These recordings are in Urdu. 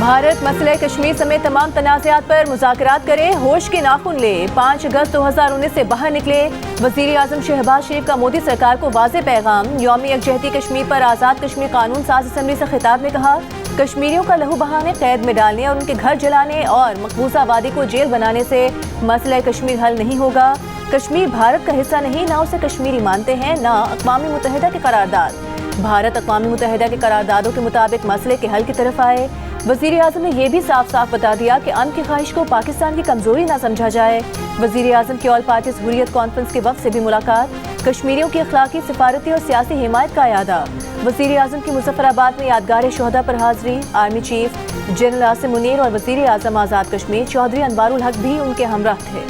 بھارت مسئلہ کشمیر سمیت تمام تنازعات پر مذاکرات کرے، ہوش کے ناخن لے۔ 5 اگست 2019 سے باہر نکلے۔ وزیر اعظم شہباز شریف کا مودی سرکار کو واضح پیغام۔ یوم یکجہتی کشمیر پر آزاد کشمیر قانون ساز اسمبلی سے خطاب میں کہا، کشمیریوں کا لہو بہانے، قید میں ڈالنے اور ان کے گھر جلانے اور مقبوضہ آبادی کو جیل بنانے سے مسئلہ کشمیر حل نہیں ہوگا۔ کشمیر بھارت کا حصہ نہیں، نہ اسے کشمیری مانتے ہیں، نہ اقوام متحدہ کی قرارداد۔ بھارت اقوام متحدہ کے قراردادوں کے مطابق مسئلے کے حل کی طرف آئے۔ وزیر اعظم نے یہ بھی صاف صاف بتا دیا کہ امن کی خواہش کو پاکستان کی کمزوری نہ سمجھا جائے۔ وزیر اعظم کی آل پارٹیز حریت کانفرنس کے وفد سے بھی ملاقات، کشمیریوں کی اخلاقی، سفارتی اور سیاسی حمایت کا اعادہ۔ وزیر اعظم کی مظفر آباد میں یادگار شہداء پر حاضری، army chief general Asim Munir اور وزیر اعظم آزاد کشمیر چودھری انوار الحق بھی ان کے ہمراہ تھے۔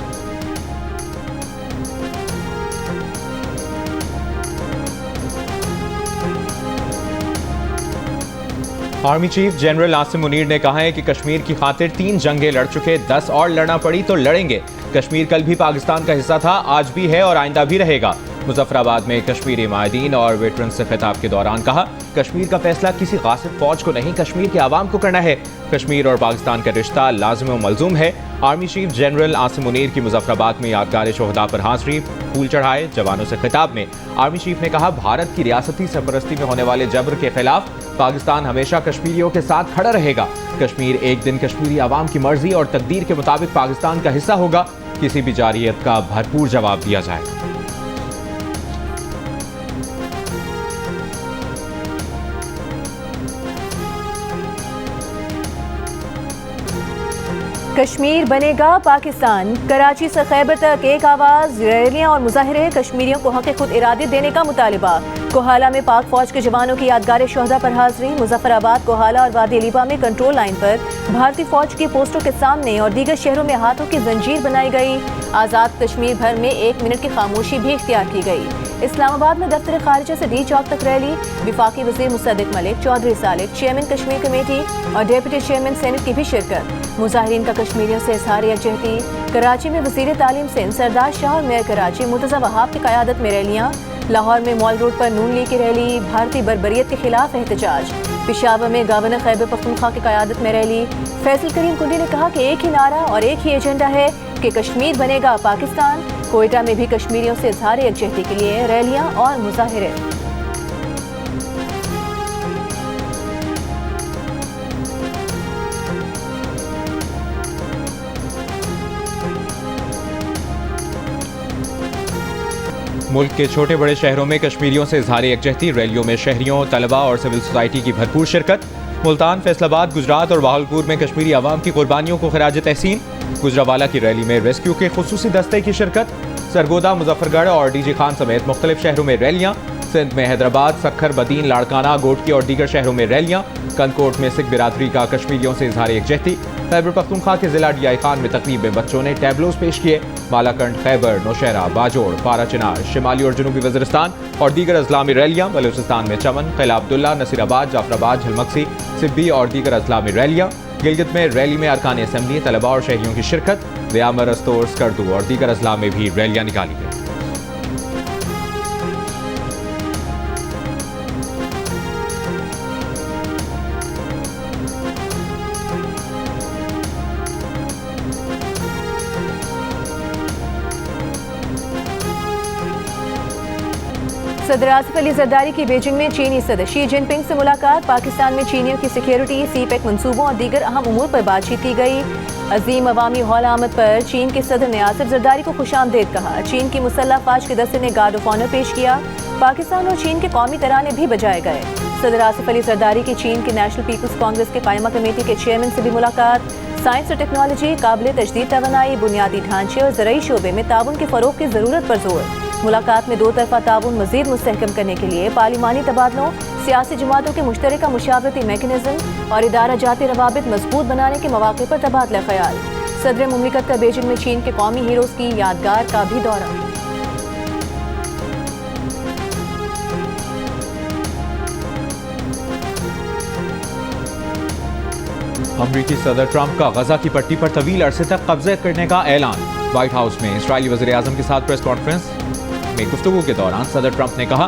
Army chief general Asim Munir نے کہا ہے کہ کشمیر کی خاطر 3 جنگیں لڑ چکے، 10 اور لڑنا پڑی تو لڑیں گے۔ کشمیر کل بھی پاکستان کا حصہ تھا، آج بھی ہے اور آئندہ بھی رہے گا۔ مظفر آباد میں کشمیری مائدین اور ویٹرنز سے خطاب کے دوران کہا، کشمیر کا فیصلہ کسی غاصب فوج کو نہیں، کشمیر کے عوام کو کرنا ہے۔ کشمیر اور پاکستان کا رشتہ لازم و ملزوم ہے۔ Army chief general Asim Munir کی مظفر آباد میں یادگار شہداء پر حاضری، پھول چڑھائے۔ جوانوں سے خطاب میں آرمی چیف نے کہا، بھارت کی ریاستی سرپرستی میں ہونے والے جبر کے خلاف پاکستان ہمیشہ کشمیریوں کے ساتھ کھڑا رہے گا۔ کشمیر ایک دن کشمیری عوام کی مرضی اور تقدیر کے مطابق پاکستان کا حصہ ہوگا، کسی بھی جارحیت کا بھرپور جواب دیا جائے گا۔ کشمیر بنے گا پاکستان، کراچی سے خیبر تک ایک آواز، ریلیاں اور مظاہرے، کشمیریوں کو حق خود ارادی دینے کا مطالبہ۔ کوہالہ میں پاک فوج کے جوانوں کی یادگار شہداء پر حاضری، مظفر آباد، کوہالہ اور وادی علیبہ میں کنٹرول لائن پر بھارتی فوج کی پوسٹوں کے سامنے اور دیگر شہروں میں ہاتھوں کی زنجیر بنائی گئی۔ آزاد کشمیر بھر میں 1 منٹ کی خاموشی بھی اختیار کی گئی۔ اسلام آباد میں دفتر خارجہ سے ڈی چوک تک ریلی، وفاقی وزیر مصدق ملک، چودھری صالح، چیئرمین کشمیر کمیٹی اور ڈپٹی چیئرمین سینٹ کی بھی شرکت۔ مظاہرین کا کشمیریوں سے اظہار یکجہتی۔ کراچی میں وزیر تعلیم سندھ سردار شاہ اور میئر کراچی مرتضی وہاب کی قیادت میں ریلیاں۔ لاہور میں مال روڈ پر نون لیگ کی ریلی، بھارتی بربریت کے خلاف احتجاج۔ پشاور میں گورنر خیبر پختونخوا کی قیادت میں ریلی۔ فیصل کریم کنڈی نے کہا کہ ایک ہی نعرہ اور ایک ہی ایجنڈا ہے کہ کشمیر بنے گا پاکستان۔ کوئٹہ میں بھی کشمیریوں سے اظہار یکجہتی کے لیے ریلیاں اور مظاہرے۔ ملک کے چھوٹے بڑے شہروں میں کشمیریوں سے اظہار یکجہتی، ریلیوں میں شہریوں، طلباء اور سول سوسائٹی کی بھرپور شرکت۔ ملتان، فیصل آباد، گجرات اور بہاولپور میں کشمیری عوام کی قربانیوں کو خراج تحسین۔ گجرانوالہ کی ریلی میں ریسکیو کے خصوصی دستے کی شرکت۔ سرگودا، مظفر گڑھ اور ڈی جی خان سمیت مختلف شہروں میں ریلیاں۔ سندھ میں حیدرآباد، سکھر، بدین، لاڑکانہ، گوٹکی اور دیگر شہروں میں ریلیاں۔ کنکوٹ میں سکھ برادری کا کشمیریوں سے اظہار یکجہتی۔ خیبر پختونخوا کے ضلع ڈی آئی خان میں تقریب میں بچوں نے ٹیبلوز پیش کیے۔ بالاکنڈ، خیبر، نوشہرہ، باجوڑ، پارا چنار، شمالی اور جنوبی وزیرستان اور دیگر اضلاع میں ریلیاں۔ بلوچستان میں چمن، قلعہ عبداللہ، نصیر آباد، جعفر آباد، جھلمکسی، سبی اور دیگر اضلاع میں ریلیاں۔ گلگت میں ریلی میں ارکان اسمبلی، طلباء اور شہریوں کی شرکت۔ ویامر، استور، سکردو اور دیگر اضلاع میں بھی ریلیاں نکالی گئیں۔ صدر آصف علی زرداری کی بیجنگ میں چینی صدر شی جن پنگ سے ملاقات، پاکستان میں چینیوں کی سیکیورٹی، سی پیک منصوبوں اور دیگر اہم امور پر بات چیت کی گئی۔ عظیم عوامی ہال آمد پر چین کے صدر نے آصف زرداری کو خوش آمدید کہا۔ چین کی مسلح افواج کے دستے نے گارڈ آف آنر پیش کیا۔ پاکستان اور چین کے قومی ترانے بھی بجائے گئے۔ صدر آصف علی زرداری کی چین کے نیشنل پیپلز کانگریس کے قائمہ کمیٹی کے چیئرمین سے بھی ملاقات۔ سائنس اور ٹیکنالوجی، قابل تجدید توانائی، بنیادی ڈھانچے اور زرعی شعبے میں تعاون کے فروغ کی ضرورت پر زور۔ ملاقات میں 2 طرفہ تعاون مزید مستحکم کرنے کے لیے پارلیمانی تبادلوں، سیاسی جماعتوں کے مشترکہ مشاورتی میکانزم اور ادارہ جاتی روابط مضبوط بنانے کے مواقع پر تبادلہ خیال۔ صدر مملکت کا بیجنگ میں چین کے قومی ہیروز کی یادگار کا بھی دورہ۔ امریکی صدر ٹرمپ کا غزہ کی پٹی پر طویل عرصے تک قبضہ کرنے کا اعلان۔ وائٹ ہاؤس میں اسرائیلی وزیر اعظم کے ساتھ پریس کانفرنس میں گفتگو کے دوران صدر ٹرمپ نے کہا،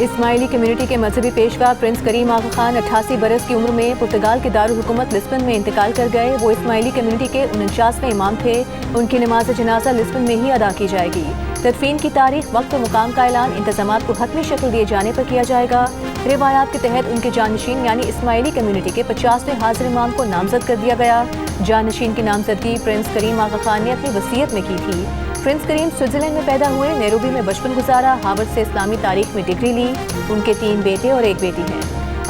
اسماعیلی کمیونٹی کے مذہبی پیشوا پرنس کریم آغا خان 88 برس کی عمر میں پرتگال کے دارالحکومت لسبن میں انتقال کر گئے۔ وہ اسماعیلی کمیونٹی کے 49ویں امام تھے۔ ان کی نماز جنازہ لسبن میں ہی ادا کی جائے گی۔ تدفین کی تاریخ، وقت و مقام کا اعلان انتظامات کو حتمی شکل دیے جانے پر کیا جائے گا۔ روایات کے تحت ان کے جانشین یعنی اسماعیلی کمیونٹی کے 50ویں حاضر امام کو نامزد کر دیا گیا۔ جانشین کی نامزدگی پرنس کریم آغا خان نے اپنی وصیت میں کی تھی۔ پرنس کریم سوئٹزرلینڈ میں پیدا ہوئے، نیروبی میں بچپن گزارا، ہارورڈ سے اسلامی تاریخ میں ڈگری لی۔ ان کے 3 بیٹے اور 1 بیٹی ہیں۔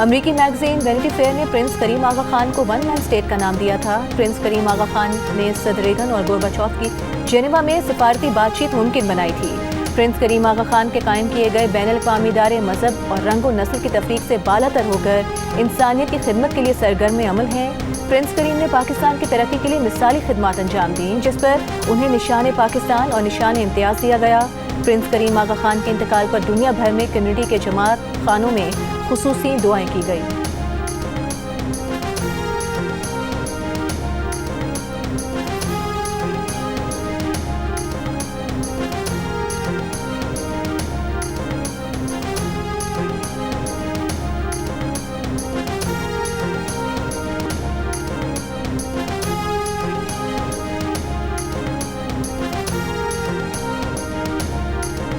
امریکی میگزین وینٹی فیئر نے پرنس کریم آغا خان کو ون مین اسٹیٹ کا نام دیا تھا۔ پرنس کریم آغا خان نے صدر ریگن اور گورباچوف کی جنیوا میں سفارتی بات چیت ممکن بنائی تھی۔ پرنس کریم آغا خان کے قائم کیے گئے بین الاقوامی ادارے مذہب اور رنگ و نسل کی تفریق سے بالا تر ہو کر انسانیت کی خدمت کے لیے سرگرم عمل ہیں۔ پرنس کریم نے پاکستان کی ترقی کے لیے مثالی خدمات انجام دیں، جس پر انہیں نشان پاکستان اور نشان امتیاز دیا گیا۔ پرنس کریم آغا خان کے انتقال پر دنیا بھر میں کمیونٹی کے جماعت خانوں میں خصوصی دعائیں کی گئی۔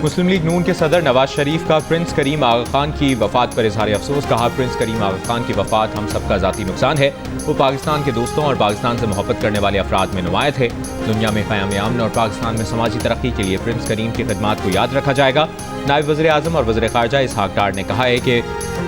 مسلم لیگ نون کے صدر نواز شریف کا پرنس کریم آغا خان کی وفات پر اظہار افسوس۔ کہا پرنس کریم آغا خان کی وفات ہم سب کا ذاتی نقصان ہے۔ وہ پاکستان کے دوستوں اور پاکستان سے محبت کرنے والے افراد میں نمایاں تھے۔ دنیا میں قیام امن اور پاکستان میں سماجی ترقی کے لیے پرنس کریم کی خدمات کو یاد رکھا جائے گا۔ نائب وزیر اعظم اور وزیر خارجہ اسحاق ڈار نے کہا ہے کہ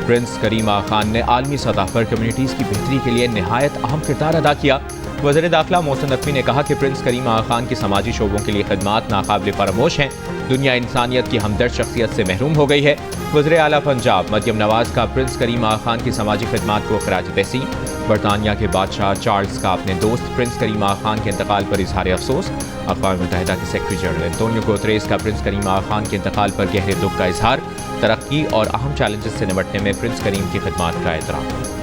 پرنس کریم آغا خان نے عالمی سطح پر کمیونٹیز کی بہتری کے لیے نہایت اہم کردار ادا کیا۔ وزیر داخلہ محسن نقوی نے کہا کہ پرنس کریم آغا خان کی سماجی شعبوں کے لیے خدمات ناقابل فراموش ہیں۔ دنیا انسانیت کی ہمدرد شخصیت سے محروم ہو گئی ہے۔ وزیر اعلیٰ پنجاب مریم نواز کا پرنس کریم آغا خان کی سماجی خدمات کو خراج تحسین۔ برطانیہ کے بادشاہ چارلز کا اپنے دوست پرنس کریم آغا خان کے انتقال پر اظہار افسوس۔ اقوام متحدہ کے سیکرٹری جنرل انطونیو گوتریس کا پرنس کریم آغا خان کے انتقال پر گہرے دکھ کا اظہار۔ ترقی اور اہم چیلنجز سے نمٹنے میں پرنس کریم کی خدمات کا احترام۔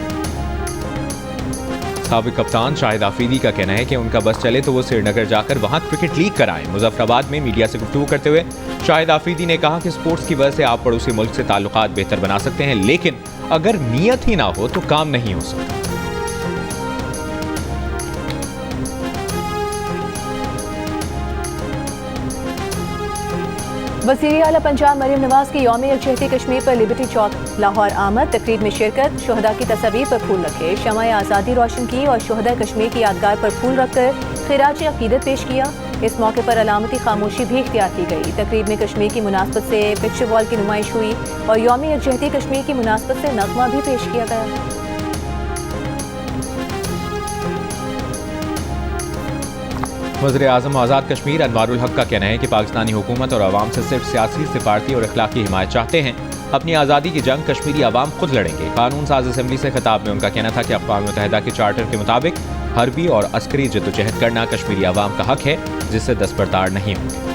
سابق کپتان شاہد آفریدی کا کہنا ہے کہ ان کا بس چلے تو وہ سری نگر جا کر وہاں کرکٹ لیگ کرائیں۔ مظفر آباد میں میڈیا سے گفتگو کرتے ہوئے شاہد آفریدی نے کہا کہ سپورٹس کی وجہ سے آپ پڑوسی ملک سے تعلقات بہتر بنا سکتے ہیں، لیکن اگر نیت ہی نہ ہو تو کام نہیں ہو سکتا۔ وزیر اعلیٰ پنجاب مریم نواز کی یوم یکجہتی کشمیر پر لبرٹی چوک لاہور آمد۔ تقریب میں شرکت، شہداء کی تصاویر پر پھول رکھے، شمع آزادی روشن کی اور شہداء کشمیر کی یادگار پر پھول رکھ کر خراج عقیدت پیش کیا۔ اس موقع پر علامتی خاموشی بھی اختیار کی گئی۔ تقریب میں کشمیر کی مناسبت سے پکچر وال کی نمائش ہوئی اور یوم یکجہتی کشمیر کی مناسبت سے نغمہ بھی پیش کیا گیا۔ وزیر اعظم آزاد کشمیر انوار الحق کا کہنا ہے کہ پاکستانی حکومت اور عوام سے صرف سیاسی، سفارتی اور اخلاقی حمایت چاہتے ہیں۔ اپنی آزادی کی جنگ کشمیری عوام خود لڑیں گے۔ قانون ساز اسمبلی سے خطاب میں ان کا کہنا تھا کہ اقوام متحدہ کے چارٹر کے مطابق حربی اور عسکری جدوجہد کرنا کشمیری عوام کا حق ہے، جس سے دستبردار نہیں ہوں گے۔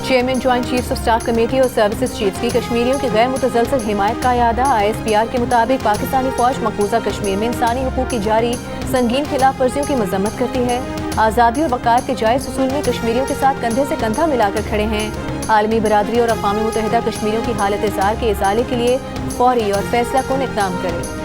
Chairman joint chiefs of staff committee اور سروسز چیفز کی کشمیریوں کی غیر متزلزل حمایت کا اعادہ۔ ISPR کے مطابق پاکستانی فوج مقبوضہ کشمیر میں انسانی حقوق کی جاری سنگین خلاف ورزیوں کی مذمت کرتی ہے۔ آزادی اور وقار کے جائز حصول میں کشمیریوں کے ساتھ کندھے سے کندھا ملا کر کھڑے ہیں۔ عالمی برادری اور اقوام متحدہ کشمیریوں کی حالت ازار کے ازالے کے لیے فوری اور فیصلہ کن اقدام کرے۔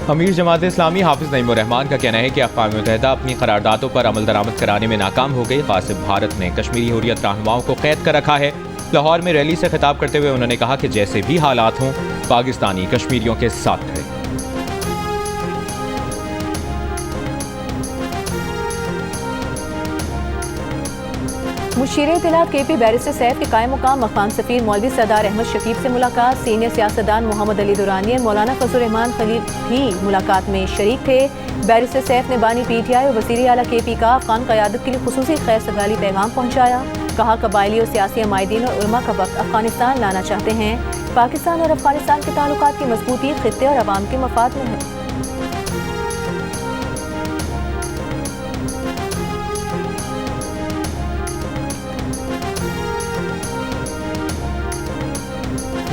امیر جماعت اسلامی حافظ نعیم الرحمان کا کہنا ہے کہ اقوام متحدہ اپنی قراردادوں پر عمل درآمد کرانے میں ناکام ہو گئی۔ غاصب بھارت نے کشمیری حریت رہنماؤں کو قید کر رکھا ہے۔ لاہور میں ریلی سے خطاب کرتے ہوئے انہوں نے کہا کہ جیسے بھی حالات ہوں پاکستانی کشمیریوں کے ساتھ کھڑے۔ مشیر اطلاعات کے پی بیرسٹر سیف کے قائم مقام افغان سفیر مولوی سردار احمد شکیب سے ملاقات۔ سینئر سیاستدان محمد علی دورانی اور مولانا فضل الرحمان خلیل بھی ملاقات میں شریک تھے۔ بیرسٹر سیف نے بانی PTI اور وزیر اعلیٰ KP کا افغان قیادت کے لیے خصوصی خیر سگالی پیغام پہنچایا۔ کہا قبائلی اور سیاسی عمائدین اور علماء کا وقت افغانستان لانا چاہتے ہیں۔ پاکستان اور افغانستان کے تعلقات کی مضبوطی خطے اور عوام کے مفاد میں ہے۔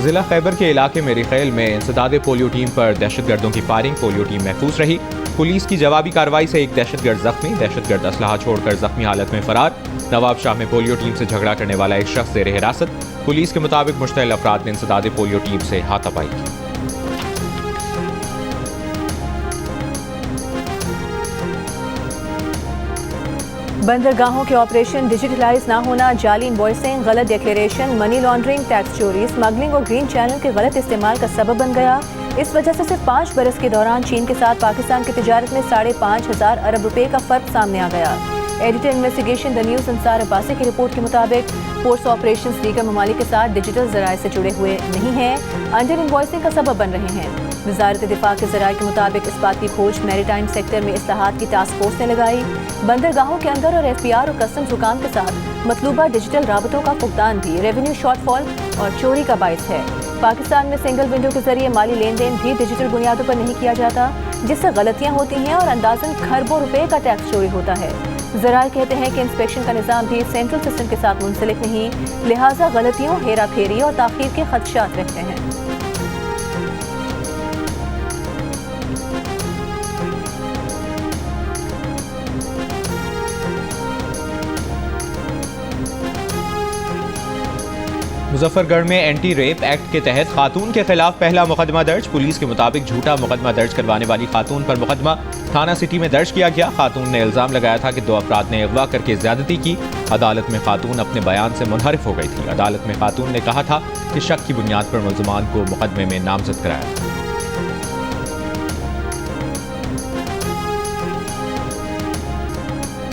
ضلع خیبر کے علاقے میں ریخیل میں انسداد پولیو ٹیم پر دہشت گردوں کی فائرنگ، پولیو ٹیم محفوظ رہی۔ پولیس کی جوابی کارروائی سے ایک دہشت گرد زخمی، دہشت گرد اسلحہ چھوڑ کر زخمی حالت میں فرار۔ نواب شاہ میں پولیو ٹیم سے جھگڑا کرنے والا ایک شخص زیر حراست۔ پولیس کے مطابق مشتعل افراد نے انسداد پولیو ٹیم سے ہاتھا پائی کی۔ بندرگاہوں کے آپریشن ڈیجیٹلائز نہ ہونا، جعلی انوائسنگ، غلط ڈکلیریشن، منی لانڈرنگ، ٹیکس چوری، اسمگلنگ اور گرین چینل کے غلط استعمال کا سبب بن گیا۔ اس وجہ سے صرف 5 برس کے دوران چین کے ساتھ پاکستان کی تجارت میں 5,500 ارب روپے کا فرق سامنے آ گیا۔ ایڈیٹر انویسٹیگیشن دی نیوز انصار عباسی کی رپورٹ کے مطابق فورس آپریشنز دیگر ممالک کے ساتھ ڈیجیٹل ذرائع سے جڑے ہوئے نہیں ہیں، انڈر انوائسنگ کا سبب بن رہے ہیں۔ وزارت دفاع کے ذرائع کے مطابق اس بات کی کھوج میری ٹائم سیکٹر میں اصلاحات کی ٹاسک فورس نے لگائی۔ بندرگاہوں کے اندر اور FBR اور کسٹمز حکام کے ساتھ مطلوبہ ڈیجیٹل رابطوں کا فقدان بھی ریونیو شارٹ فال اور چوری کا باعث ہے۔ پاکستان میں سنگل ونڈو کے ذریعے مالی لین دین بھی ڈیجیٹل بنیادوں پر نہیں کیا جاتا، جس سے غلطیاں ہوتی ہیں اور اندازاً کھربوں روپے کا ٹیکس چوری ہوتا ہے۔ ذرائع کہتے ہیں کہ انسپیکشن کا نظام بھی سینٹرل سسٹم کے ساتھ منسلک نہیں، لہٰذا غلطیوں، ہیرا پھیری اور تاخیر کے خدشات رہتے ہیں۔ مظفر گڑھ میں اینٹی ریپ ایکٹ کے تحت خاتون کے خلاف پہلا مقدمہ درج۔ پولیس کے مطابق جھوٹا مقدمہ درج کروانے والی خاتون پر مقدمہ تھانہ سٹی میں درج کیا گیا۔ خاتون نے الزام لگایا تھا کہ 2 افراد نے اغوا کر کے زیادتی کی۔ عدالت میں خاتون اپنے بیان سے منحرف ہو گئی تھی۔ عدالت میں خاتون نے کہا تھا کہ شک کی بنیاد پر ملزمان کو مقدمے میں نامزد کرایا تھا۔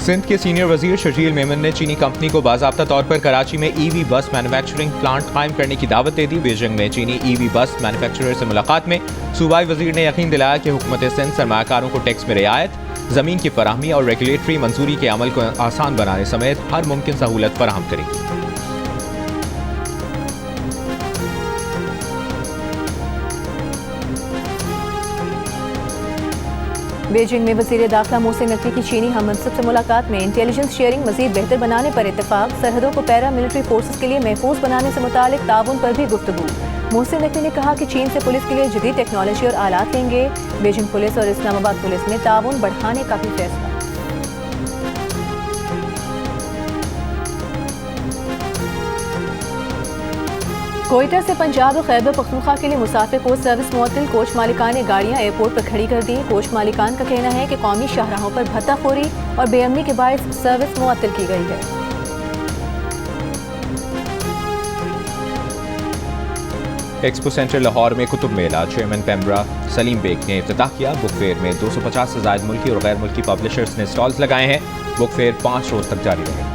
سندھ کے سینئر وزیر شرجیل میمن نے چینی کمپنی کو باضابطہ طور پر کراچی میں EV بس مینوفیکچرنگ پلانٹ قائم کرنے کی دعوت دے دی۔ بیجنگ میں چینی EV بس مینوفیکچرر سے ملاقات میں صوبائی وزیر نے یقین دلایا کہ حکومت سندھ سرمایہ کاروں کو ٹیکس میں رعایت، زمین کی فراہمی اور ریگولیٹری منظوری کے عمل کو آسان بنانے سمیت ہر ممکن سہولت فراہم کرے گی۔ بیجنگ میں وزیر داخلہ محسن نقوی کی چینی ہم منصب سے ملاقات میں انٹیلیجنس شیئرنگ مزید بہتر بنانے پر اتفاق، سرحدوں کو پیرا ملٹری فورسز کے لیے محفوظ بنانے سے متعلق تعاون پر بھی گفتگو۔ محسن نقوی نے کہا کہ چین سے پولیس کے لیے جدید ٹیکنالوجی اور آلات لیں گے۔ بیجنگ پولیس اور اسلام آباد پولیس میں تعاون بڑھانے کا بھی فیصلہ۔ کوئٹہ سے پنجاب اور خیبر پختونخوا کے لیے مسافر کو سروس معطل، کوچ مالکان نے گاڑیاں ایئرپورٹ پر کھڑی کر دی۔ کوچ مالکان کا کہنا ہے کہ قومی شاہراہوں پر بھتہ خوری اور بے امنی کے باعث سروس معطل کی گئی ہے۔ ایکسپو سینٹر لاہور میں کتب میلہ چیئرمین پیمبرا سلیم بیگ نے افتتاح کیا۔ بک فیئر میں 250 سے زائد ملکی اور غیر ملکی پبلشرز نے سٹالز لگائے ہیں۔ بک فیئر 5 روز تک جاری رہے گا۔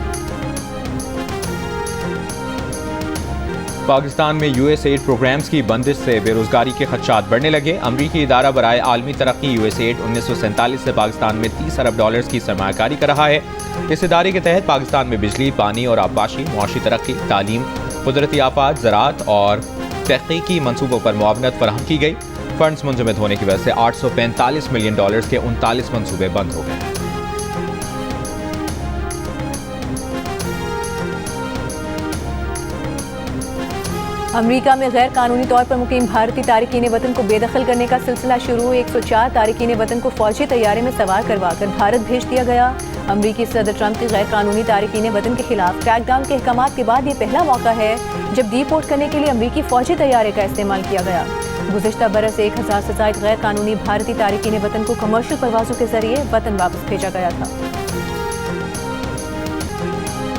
پاکستان میں USAID پروگرامز کی بندش سے بے روزگاری کے خدشات بڑھنے لگے۔ امریکی ادارہ برائے عالمی ترقی USAID 1947 سے پاکستان میں $30 ارب کی سرمایہ کاری کر رہا ہے۔ اس ادارے کے تحت پاکستان میں بجلی، پانی اور آبپاشی، معاشی ترقی، تعلیم، قدرتی آفات، زراعت اور تحقیقی منصوبوں پر معاونت فراہم کی گئی۔ فنڈز منجمد ہونے کی وجہ سے $845 ملین کے 39 منصوبے بند ہو گئے ہیں۔ امریکہ میں غیر قانونی طور پر مقیم بھارتی تارکین وطن کو بے دخل کرنے کا سلسلہ شروع۔ 104 تارکین وطن کو فوجی طیارے میں سوار کروا کر بھارت بھیج دیا گیا۔ امریکی صدر ٹرمپ کی غیر قانونی تارکین وطن کے خلاف کریک ڈاؤن کے احکامات کے بعد یہ پہلا موقع ہے جب ڈی پورٹ کرنے کے لیے امریکی فوجی طیارے کا استعمال کیا گیا۔ گزشتہ برس 1000 سے زائد غیر قانونی بھارتی تارکین وطن کو کمرشل پروازوں کے ذریعے وطن واپس بھیجا گیا تھا۔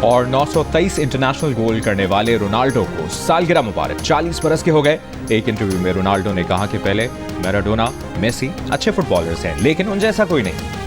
اور 923 انٹرنیشنل گول کرنے والے رونالڈو کو سالگرہ مبارک، 40 برس کے ہو گئے۔ ایک انٹرویو میں رونالڈو نے کہا کہ پہلے میراڈونا، میسی اچھے فٹ بالرز ہیں لیکن ان جیسا کوئی نہیں۔